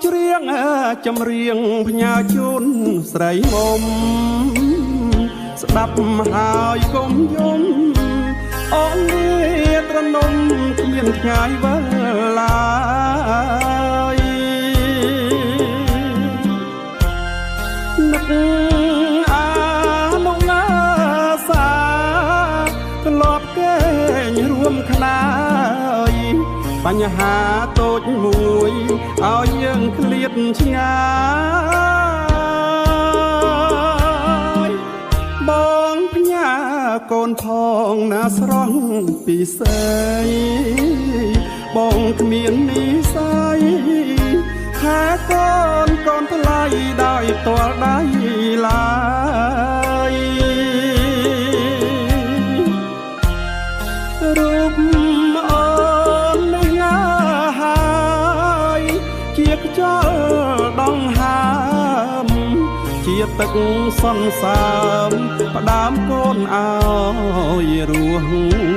ច្រៀងចម្រៀងផ្ញើជូនស្រីមុំស្ដាប់ហើយកុំយំអូននេះត្រនំគ្មានថ្ងៃវិលឡើយនឹកអាលោកណាសាធ្លាប់កេងរួមខ្នាយបញ្ហាតូចមួយឲ្យយើងឃ្លាតឆ្ងាយបងផ្ញើកូនផងណាស្រស់ពីស្រីបងគ្មាននិស័យថាកូនថ្លៃដោយទាល់ដៃឡើយរូបអូននេះងាហើយជាខ្យល់ដងហើមជាទឹកសន្សើមផ្ដាំកូនឲ្យរស់